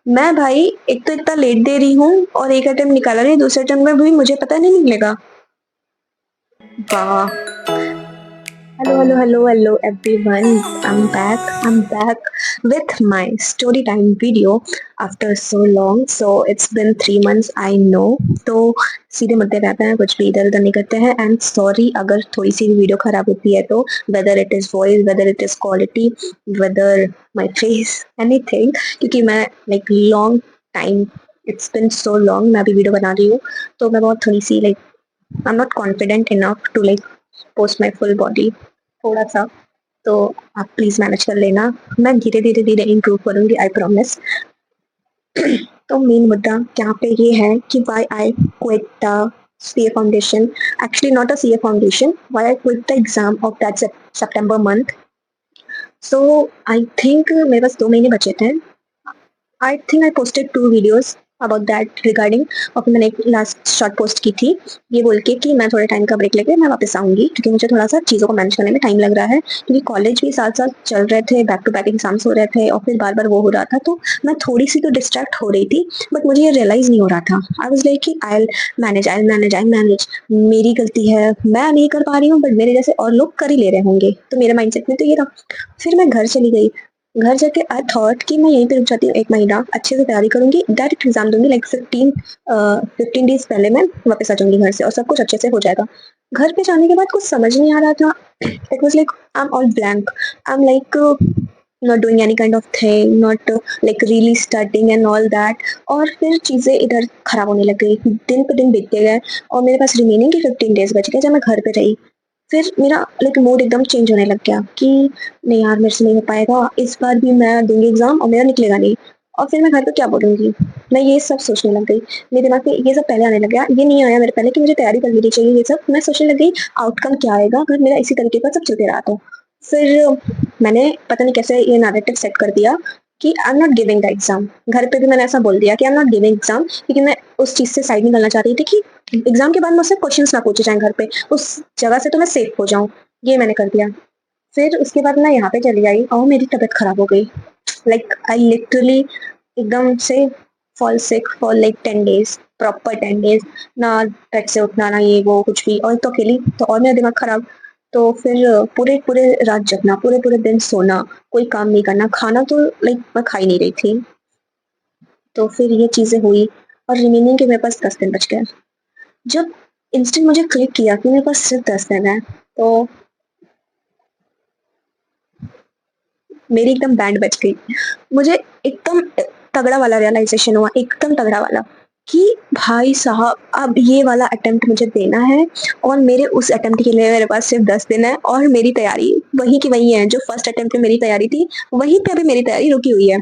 मैं भाई एक तो इतना लेट दे रही हूँ और एक अटेम्प्ट निकाला नहीं, दूसरे अटेम्प्ट में भी मुझे पता नहीं निकलेगा। वाह! Hello everyone. I'm back with my story time video after so long. So it's been 3 months, I know. तो सीधे मुद्दे पे आते हैं, कुछ भी इधर उधर नहीं करते हैं। एंड सॉरी अगर थोड़ी सी भी वीडियो खराब होती है तो whether it is voice, whether it is quality, whether my face, anything, क्योंकि मैं like long time, it's been so long मैं अभी वीडियो बना रही हूँ, तो मैं बहुत थोड़ी सी like I am not confident enough to like post my full body थोड़ा सा। तो आप प्लीज मैनेज कर लेना, मैं धीरे धीरे धीरे इम्प्रूव करूंगी, आई प्रॉमिस। तो मेन मुद्दा यहाँ पे ये है कि why I quit the CA foundation, actually not a CA foundation, why I quit the exam of that September month. So I think मेरे पास 2 महीने बचे थे। आई think I posted 2 videos about that regarding, और फिर मैंने एक लास्ट शॉर्ट पोस्ट की थी ये बोल के कि मैं थोड़े टाइम का ब्रेक लेके मैं वापस आऊंगी, क्योंकि मुझे थोड़ा सा चीज़ों को मैनेज करने में टाइम लग रहा है, क्योंकि कॉलेज भी साथ साथ चल रहे थे, बैक टू बैक एग्जाम्स हो रहे थे और फिर बार बार वो हो रहा था, तो मैं थोड़ी सी तो डिस्ट्रैक्ट हो रही थी, बट मुझे ये रियलाइज नहीं हो रहा था। आई वॉज लाइक कि आई मैनेज, मेरी गलती है, मैं नहीं कर पा रही हूँ, बट मेरे जैसे और लोग कर ही ले रहे होंगे, तो मेरे माइंडसेट में तो ये था। फिर मैं घर चली गई। घर जाके आई थॉट कि मैं यहीं पे रुक जाती हूँ 1 महीना, अच्छे से तैयारी करूंगी, डायरेक्ट एग्जाम दूंगी, लाइक 15 डेज पहले मैं वापस आ जाऊंगी घर से और सब कुछ अच्छे से हो जाएगा। घर पे जाने के बाद कुछ समझ नहीं आ रहा था। It was like I am all blank, I am like not doing any kind of thing, not like really starting and all that. और फिर चीज़ें इधर खराब होने लग गई, दिन पे दिन बीतते गए और मेरे पास रिमेनिंग के 15 डेज बच गए जब मैं घर पे रही। फिर मेरा लाइक मूड एकदम चेंज होने लग गया कि नहीं यार, मेरे से नहीं हो पाएगा, इस बार भी मैं दूंगी एग्जाम और मेरा निकलेगा नहीं, और फिर मैं घर पे क्या बोलूंगी। मैं ये सब सोचने लग गई, मेरे दिमाग में ये सब पहले आने लग गया, ये नहीं आया मेरे पहले कि मुझे तैयारी कर लेनी चाहिए, ये सब मैं सोचने लग गई आउटकम क्या आएगा अगर मेरा इसी तरीके का सब चलते रहा तो। फिर मैंने पता नहीं कैसे ये नैरेटिव सेट कर दिया कि आई am not giving the exam. घर पे भी मैंने ऐसा बोल दिया कि आई एम नॉट गिविंग एग्जाम, क्योंकि मैं उस चीज से साइड निकलना चाहती थी कि एग्जाम के बाद मुझसे क्वेश्चंस ना पूछे जाएं घर पे, उस जगह से तो मैं सेफ हो जाऊं, ये मैंने कर दिया। फिर उसके बाद मैं यहाँ पे चली आई और मेरी तबीयत खराब हो गई, लाइक आई लिटरली एकदम से fall sick for like 10 days, proper 10 days, ना बेड से उठना ना ये वो कुछ भी, और तो अकेली तो और मेरा दिमाग खराब। तो फिर पूरे पूरे रात जगना, पूरे पूरे दिन सोना, कोई काम नहीं करना, खाना तो लाइक मैं खा ही नहीं रही थी। तो फिर ये चीजें हुई और रिमेनिंग के मेरे पास 10 दिन बच गए। जब इंस्टेंट मुझे क्लिक किया कि मेरे पास सिर्फ 10 दिन है, तो मेरी एकदम बैंड बज गई। मुझे एकदम तगड़ा वाला रियलाइजेशन हुआ, एकदम तगड़ा वाला, कि भाई साहब अब ये वाला अटेम्प्ट मुझे देना है, और मेरे उस अटेम्प्ट के लिए मेरे पास सिर्फ 10 दिन है, और मेरी तैयारी वही की वही है जो फर्स्ट अटेम्प्ट में मेरी तैयारी थी, वहीं पे अभी मेरी तैयारी रुकी हुई है।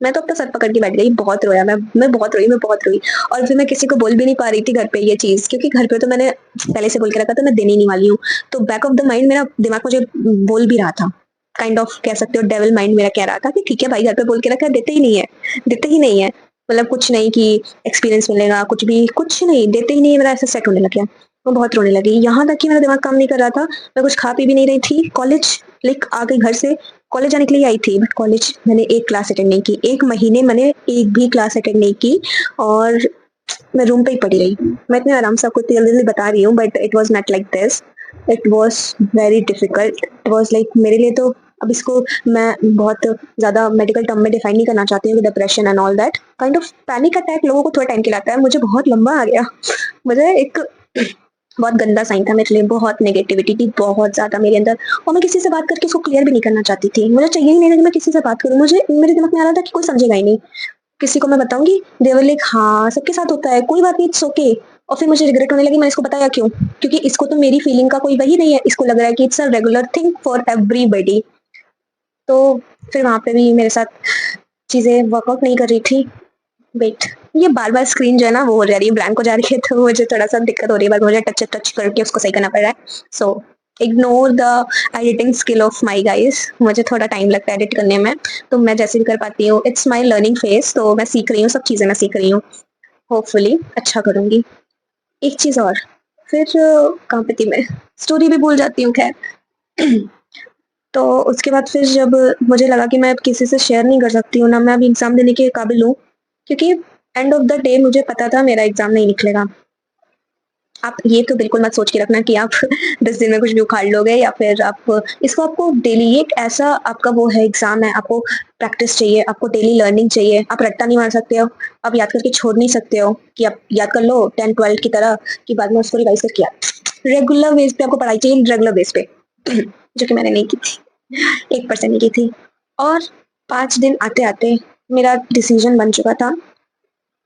मैं तो अपना सर पकड़ के बैठ गई, बहुत रोया मैं बहुत रोई, मैं बहुत रोई। और फिर मैं किसी को बोल भी नहीं पा रही थी घर पे ये चीज, क्योंकि घर पे तो मैंने पहले से बोल के रखा था मैं देने ही नहीं वाली हूँ। तो बैक ऑफ द माइंड मेरा दिमाग मुझे बोल भी रहा था, काइंड ऑफ कह सकते हो डेविल माइंड मेरा कह रहा था कि ठीक है भाई, घर पे बोल के रखा है, देते ही नहीं है, देते ही नहीं है, मतलब कुछ नहीं कि एक्सपीरियंस मिलेगा, कुछ भी कुछ नहीं, देते ही नहीं है, मेरा ऐसा सेट होने लग गया। मैं बहुत रोने लगी, यहाँ तक कि मेरा दिमाग काम नहीं कर रहा था, मैं कुछ खा पी भी नहीं रही थी। कॉलेज लाइक आ गई घर से, कॉलेज जाने के लिए आई थी, बट कॉलेज मैंने एक क्लास अटेंड नहीं की, 1 महीने मैंने एक भी क्लास अटेंड नहीं की, और मैं रूम पे ही पड़ी रही। मैं इतने आराम से आपको जल्दी जल्दी बता रही हूँ, but it was not like this, it was very difficult, it was like मेरे लिए तो, अब इसको मैं बहुत ज्यादा मेडिकल टर्म में डिफाइन नहीं करना चाहती हूँ, depression and all that kind of panic attack लोगों को थोड़ा टाइम के लाता है, मुझे बहुत लंबा आ गया। मुझे एक बहुत गंदा साइन था मेरे लिए, बहुत नेगेटिविटी थी बहुत ज्यादा मेरे अंदर, और मैं किसी से बात करके उसको क्लियर भी नहीं करना चाहती थी, मुझे चाहिए ही नहीं था कि मैं किसी से बात करूं, मुझे मेरे दिमाग में आ रहा था कि कोई समझेगा ही नहीं, किसी को मैं बताऊंगी देवर लाइक हाँ सबके साथ होता है, कोई बात नहीं, इट्स ओके। और फिर मुझे रिग्रेट होने लगी मैंने इसको बताया क्यों, क्योंकि इसको तो मेरी फीलिंग का कोई वही नहीं है, इसको लग रहा है कि it's a regular thing for everybody. तो फिर वहां पे भी मेरे साथ चीजें वर्कआउट नहीं कर रही थी। वेट, ये बार बार स्क्रीन जो है ना वो हो जा रही है, ब्लैंक हो जा रही है, तो मुझे थोड़ा सा दिक्कत हो रही है, बार मुझे टच टच करके उसको सही करना पड़ रहा है। So ignore the editing skill of my guys, मुझे थोड़ा टाइम लगता है एडिट करने में, तो मैं जैसे भी कर पाती हूँ, इट्स माई लर्निंग फेज, तो मैं सीख रही हूँ, सब चीज़ें मैं सीख रही हूँ, होपफुली अच्छा करूँगी। एक चीज़ और, फिर कहाँ पे थी मैं, स्टोरी भी भूल जाती हूँ खैर। तो उसके बाद फिर जब मुझे लगा कि मैं अब किसी से शेयर नहीं कर सकती हूँ, ना मैं अभी एग्ज़ाम देने के काबिल हूँ, क्योंकि एंड ऑफ द डे मुझे पता था मेरा एग्ज़ाम नहीं निकलेगा। आप ये तो बिल्कुल मत सोच के रखना कि आप 10 दिन में कुछ भी उखाड़ लोगे, या फिर आप इसको आपको डेली, ये एक ऐसा आपका वो है, एग्ज़ाम है, आपको प्रैक्टिस चाहिए, आपको डेली लर्निंग चाहिए। आप रट्टा नहीं मार सकते हो, आप याद करके छोड़ नहीं सकते हो कि आप याद कर लो 10-12 की तरह कि बाद में उसको रिवाइज़ करके रेगुलर बेस पे आपको पढ़ाई चाहिए, रेगुलर बेस पे जो कि मैंने नहीं की थी, 1% नहीं की थी। और 5 दिन आते-आते मेरा डिसीज़न बन चुका था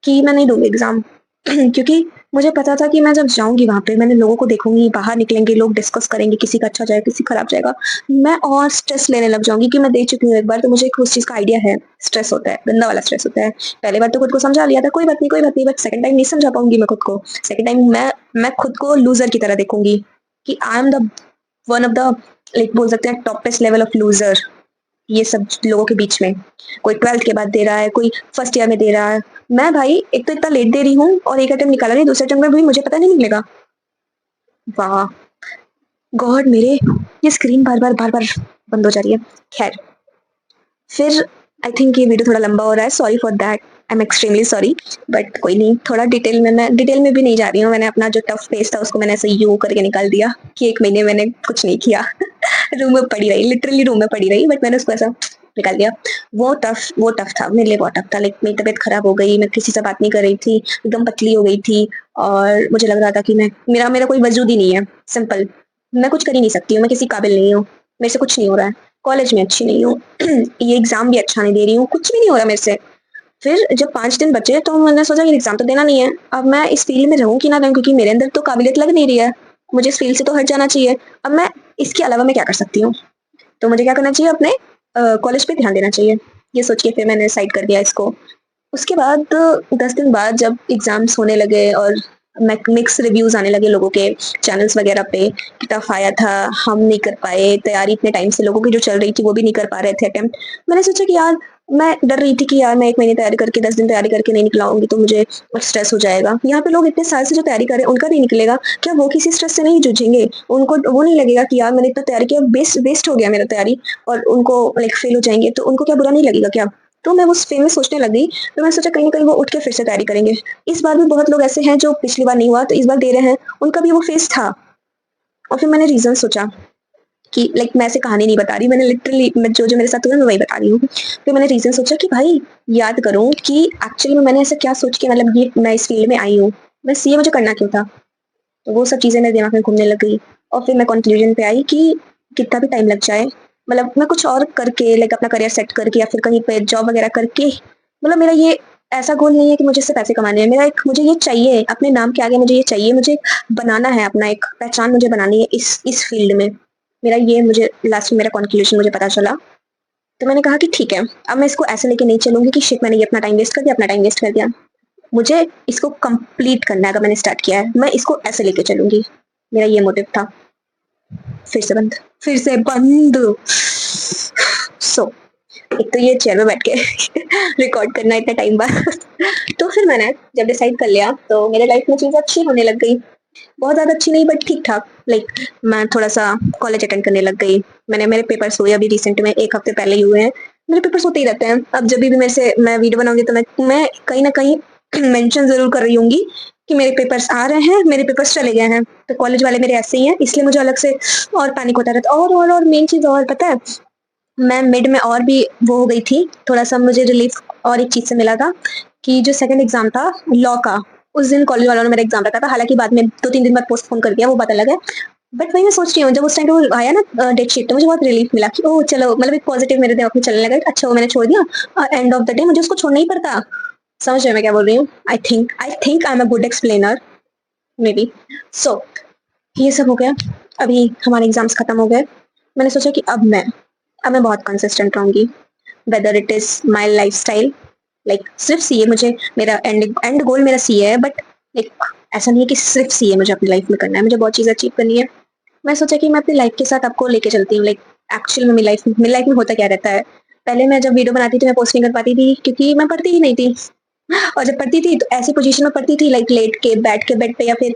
कि मैं नहीं दूँगी एग्ज़ाम क्योंकि मुझे पता था कि मैं जब जाऊँगी वहाँ पे, मैंने लोगों को देखूँगी, बाहर निकलेंगे, लोग डिस्कस करेंगे, किसी का अच्छा जाएगा, किसी का खराब जाएगा। मैं और स्ट्रेस लेने लग जाऊँगी कि मैं दे चुकी हूँ एक बार, तो मुझे उस चीज़ का आइडिया है। स्ट्रेस होता है, गंदा वाला स्ट्रेस होता है। पहली बार तो खुद को समझा लिया था, कोई बात नहीं, बट सेकंड टाइम नहीं समझा पाऊँगी मैं खुद को। सेकंड टाइम मैं खुद को लूज़र की तरह देखूँगी कि I am the one of the, like बोल सकते हैं, टॉपेस्ट लेवल ऑफ लूज़र। ये सब लोगों के बीच में। कोई 12th के बाद दे रहा है, कोई फर्स्ट ईयर में दे रहा है। मैं भाई एक तो इतना लेट दे रही हूँ और एक अटेम्प्ट निकाला नहीं, दूसरे अटेम्प्ट में भी मुझे पता नहीं निकलेगा। वाह! गॉड मेरे, ये स्क्रीन बार-बार बंद हो जा रही है। ख़ैर, फिर आई थिंक ये वीडियो थोड़ा लंबा हो रहा है, sorry for that, I am extremely sorry, but कोई नहीं, थोड़ा डिटेल में भी नहीं जा रही हूँ। मैंने अपना जो टफ फेस था उसको मैंने ऐसे यूँ करके निकाल दिया कि 1 महीने मैंने कुछ नहीं किया। रूम में पड़ी रही, लिटरली रूम में पड़ी रही, बट मैंने उसको ऐसा निकाल दिया। वो टफ था, मेरे लिए बहुत टफ था। लाइक मेरी तबीयत खराब हो गई, मैं किसी से बात नहीं कर रही थी, एकदम पतली हो गई थी और मुझे लग रहा था कि मैं मेरा मेरा कोई वजूद ही नहीं है, सिंपल। मैं कुछ कर ही नहीं सकती हूँ, मैं किसी काबिल नहीं हूँ, मेरे से कुछ नहीं हो रहा है, कॉलेज में अच्छी नहीं हूँ, ये एग्ज़ाम भी अच्छा नहीं दे रही हूँ, कुछ भी नहीं हो रहा मेरे से। फिर जब 5 दिन बचे तो मैंने सोचा कि एग्ज़ाम तो देना नहीं है, अब मैं इस फ़ील्ड में रहूँ कि ना रहूँ, क्योंकि मेरे अंदर तो काबिलियत लग नहीं रही है, मुझे इस फ़ील्ड से तो हट जाना चाहिए। अब मैं इसके अलावा मैं क्या कर सकती हूँ? तो मुझे क्या करना चाहिए, अपने कॉलेज पे ध्यान देना चाहिए। ये सोच के फिर मैंने डिसाइड कर दिया इसको। उसके बाद 10 दिन बाद जब एग्ज़ाम्स होने लगे और मिक्स रिव्यूज़ आने लगे लोगों के चैनल्स वगैरह पे कि टफ आया था, हम नहीं कर पाए, तैयारी इतने टाइम से लोगों की जो चल रही थी वो भी नहीं कर पा रहे थे अटेम्प्ट। मैंने सोचा कि यार, मैं डर रही थी कि यार मैं 1 महीने तैयारी करके 10 दिन तैयारी करके नहीं निकलाऊँगी तो मुझे स्ट्रेस हो जाएगा। यहाँ पे लोग इतने साल से जो तैयारी कर रहे हैं उनका नहीं निकलेगा, क्या वो किसी स्ट्रेस से नहीं जूझेंगे? उनको वो नहीं लगेगा कि यार मैंने इतना तैयारी किया, वेस्ट हो गया मेरा तैयारी, और उनको लाइक फेल हो जाएँगे, तो उनको क्या बुरा नहीं लगेगा क्या? तो मैं उस वे में सोचने लग गई, तो मैंने सोचा कहीं न कहीं वो उठ के फिर से तैयारी करेंगे। इस बार भी बहुत लोग ऐसे हैं जो पिछली बार नहीं हुआ तो इस बार दे रहे हैं, उनका भी वो फेज़ था। और फिर मैंने रीज़न सोचा कि लाइक मैं ऐसे कहानी नहीं बता रही, मैंने लिटरली मैं जो मेरे साथ हुआ मैं वही बता रही हूँ। फिर मैंने रीज़न सोचा कि भाई याद करूँ कि एक्चुअली में मैंने ऐसा क्या सोच के, मतलब ये मैं इस फ़ील्ड में आई हूँ, बस ये मुझे करना क्यों था? तो वो सब चीज़ें मेरे दिमाग में घूमने लग गई और फिर मैं कंक्लूजन पे आई कि कितना भी टाइम लग जाए, मतलब मैं कुछ और करके, लाइक अपना करियर सेट करके या फिर कहीं पे जॉब वगैरह करके, मतलब मेरा ये ऐसा गोल नहीं है कि मुझे इससे पैसे कमाने हैं। मेरा एक, मुझे ये चाहिए, अपने नाम के आगे मुझे ये चाहिए, मुझे बनाना है अपना एक पहचान, मुझे बनानी है इस फ़ील्ड में। मेरा ये, मुझे लास्ट में मेरा कंक्लूजन मुझे पता चला। तो मैंने कहा कि ठीक है, अब मैं इसको ऐसे लेके नहीं चलूँगी कि शिट मैंने ये अपना टाइम वेस्ट कर दिया, अपना टाइम वेस्ट कर दिया। मुझे इसको कंप्लीट करना है, अगर मैंने स्टार्ट किया है, मैं इसको ऐसे लेके चलूँगी। मेरा ये मोटिव था। फिर से बंद, फिर से बंद। सो एक तो ये चेयर में बैठ के रिकॉर्ड करना इतने टाइम बाद। तो फिर मैंने जब डिसाइड कर लिया तो मेरे लाइफ में चीज़ें अच्छी होने लग गई। बहुत ज़्यादा अच्छी नहीं, बट ठीक-ठाक। लाइक मैं थोड़ा-सा कॉलेज अटेंड करने लग गई। मेरे पेपर्स हुए अभी रिसेंट में 1 हफ्ते पहले ही हुए हैं। मेरे पेपर्स होते ही रहते हैं। अब जभी भी मेरे से मैं वीडियो बनाऊँगी तो मैं कहीं न कहीं मेंशन ज़रूर कर रही होंगी कि मेरे पेपर्स आ रहे हैं, मेरे पेपर्स चले गए हैं। तो कॉलेज वाले मेरे ऐसे ही हैं, इसलिए मुझे अलग से और पैनिक होता रहता है। और मेन चीज़ और पता है, मैं मिड में और भी वो हो गई थी, थोड़ा-सा मुझे रिलीफ़ और एक चीज़ से मिला था कि जो सेकंड एग्ज़ाम था लॉ का, उस दिन कॉलेज वालों ने मेरा एग्ज़ाम रखा था। हालाँकि बाद में 2-3 दिन बाद पोस्टपोन कर दिया, वो बात अलग है। बट वही मैं सोच रही हूँ, जब उस टाइम पे वो आया ना डेट शीट, तो मुझे बहुत रिलीफ़ मिला कि ओह! चलो, मतलब एक पॉज़िटिव मेरे दिमाग में चलने लगा कि अच्छा हुआ मैंने छोड़ दिया। एंड ऑफ द डे मुझे उसको छोड़ना ही पड़ता। समझ रहे हो मैं क्या बोल रही हूँ? I think I am a good explainer, may be. So ये सब हो गया। अभी हमारे एग्ज़ाम्स खत्म हो गए। मैंने सोचा कि अब मैं बहुत कंसिस्टेंट रहूँगी। Whether it is my lifestyle, like सिर्फ़ सीए, मुझे मेरा एंड गोल मेरा सीए है, बट लाइक ऐसा नहीं है कि सिर्फ़ सीए मुझे अपनी लाइफ़ में करना है, मुझे बहुत चीज़ें अचीव करनी है। मैं सोचा कि मैं अपनी लाइफ़ के साथ आपको लेके चलती हूँ, लाइक एक्चुअल में मेरी लाइफ़ में होता क्या रहता है। पहले मैं जब वीडियो बनाती थी मैं पोस्ट नहीं कर पाती थी क्योंकि मैं पढ़ती ही नहीं थी। और जब पढ़ती थी तो ऐसी पोज़ीशन में पढ़ती थी, लाइक लेट के, बैठ के बेड पे, या फिर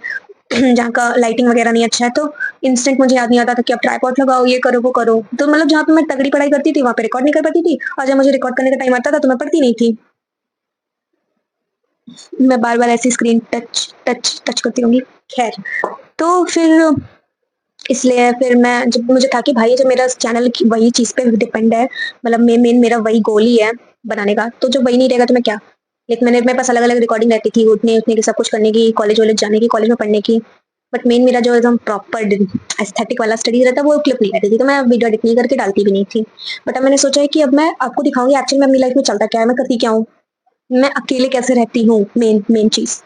जहाँ का लाइटिंग वगैरह नहीं अच्छा है, तो इंस्टेंट मुझे याद नहीं आता था कि अब ट्राइपॉड लगाओ, ये करो, वो करो। तो मतलब जहाँ पे मैं तगड़ी पढ़ाई करती थी, वहाँ पे रिकॉर्ड नहीं कर पाती थी, और जब मुझे रिकॉर्ड करने का टाइम आता था, तो मैं पढ़ती नहीं थी। मैं बार-बार ऐसे स्क्रीन टच, टच, टच करती रहूँगी। खैर, तो फिर इसलिए फिर मैं जब मुझे था कि भाई जब मेरा चैनल की वही चीज़ पे डिपेंड है, मतलब मेन मेरा वही गोल ही है बनाने का, तो जब वही नहीं रहेगा तो मैं क्या? लाइक मेरे पास अलग-अलग रिकॉर्डिंग रहती थी, उठने-उठने की, सब कुछ करने की, कॉलेज-वॉलेज जाने की, कॉलेज में पढ़ने की। बट मेन मेरा जो एकदम प्रॉपर एस्थेटिक वाला स्टडी रहता है, वो क्लिप नहीं रहती थी, तो मैं वीडियो एडिट नहीं करके डालती भी नहीं थी। बट अब मैंने सोचा है कि अब मैं आपको दिखाऊँगी एक्चुअली में अपनी लाइफ में चलता क्या है, मैं करती क्या हूँ, मैं अकेले कैसे रहती हूँ, मेन मेन चीज़।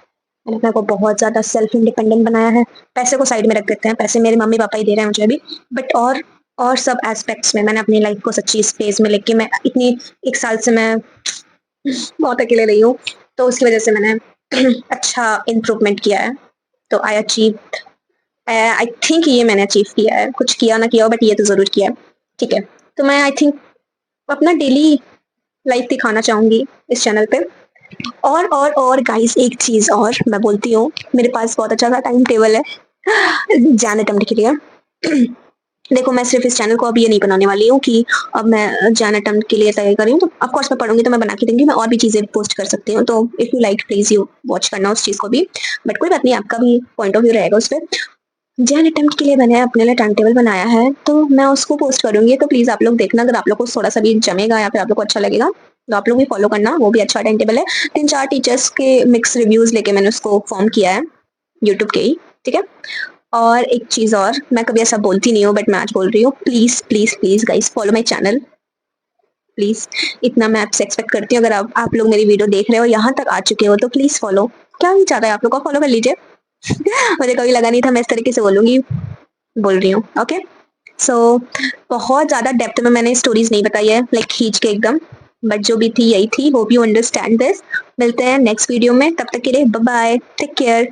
मैंने अपने को बहुत ज़्यादा सेल्फ इंडिपेंडेंट बनाया है। पैसे को साइड में रख देते हैं, पैसे मेरे मम्मी-पापा ही दे रहे हैं मुझे अभी। बट और सब एस्पेक्ट्स में मैंने अपनी लाइफ को सच्ची स्पेस में लेके मैं इतनी 1 साल से मैं बहुत अकेले रही हूँ, तो उसकी वज़ह से मैंने अच्छा इम्प्रूवमेंट किया है। तो आई अचीव्ड आई थिंक ये मैंने अचीव किया है। कुछ किया ना किया हो बट ये तो ज़रूर किया है। ठीक है, तो मैं आई थिंक अपना डेली लाइफ दिखाना चाहूँगी इस चैनल पे। और गाइस एक चीज़ और मैं बोलती हूँ, मेरे पास बहुत अच्छा सा टाइम टेबल है जान अटेम्प्ट के लिए। देखो मैं सिर्फ़ इस चैनल को अब ये नहीं बनाने वाली हूँ कि अब मैं जान अटेम्प्ट के लिए तैयारी कर रही हूँ, तो ऑफ कोर्स मैं पढ़ूँगी तो मैं बना के दूँगी, मैं और भी चीज़ें पोस्ट कर सकती हूँ, तो if you like please you watch करना उस चीज़ को भी। बट कोई बात नहीं, आपका भी पॉइंट ऑफ व्यू रहेगा उस पे। जैन अटेम्प्ट के लिए मैंने अपने लिए टाइम टेबल बनाया है, तो मैं उसको पोस्ट करूँगी, तो प्लीज़ आप लोग देखना, अगर आप लोग को थोड़ा-सा भी जमेगा या फिर आप लोग को अच्छा लगेगा, तो आप लोग भी फ़ॉलो करना, वो भी अच्छा टाइम टेबल है। 3-4 टीचर्स के मिक्स रिव्यूज़ लेके मैंने उसको फ़ॉर्म किया है, यूट्यूब के ही, ठीक है? और एक चीज़ और, मैं कभी ऐसा बोलती नहीं हूँ बट मैं आज बोल रही हूँ, please, please, please guys follow my channel, please. इतना मैं आपसे एक्सपेक्ट करती हूँ, अगर आप लोग मेरी वीडियो देख रहे हो, यहाँ तक आ चुके हो, तो प्लीज़ फॉलो। क्या ही चाह रहा है आप लोग का, फॉलो कर लीजिए। मुझे कभी लगा नहीं था मैं इस तरीके से बोलूँगी, बोल रही हूँ, ओके? सो बहुत ज़्यादा डेप्थ में मैंने स्टोरीज़ नहीं बताई है, लाइक खींच के एकदम, बट जो भी थी यही थी। Hope you understand this. मिलते हैं नेक्स्ट वीडियो में, तब तक के लिए बाय बाय, टेक केयर।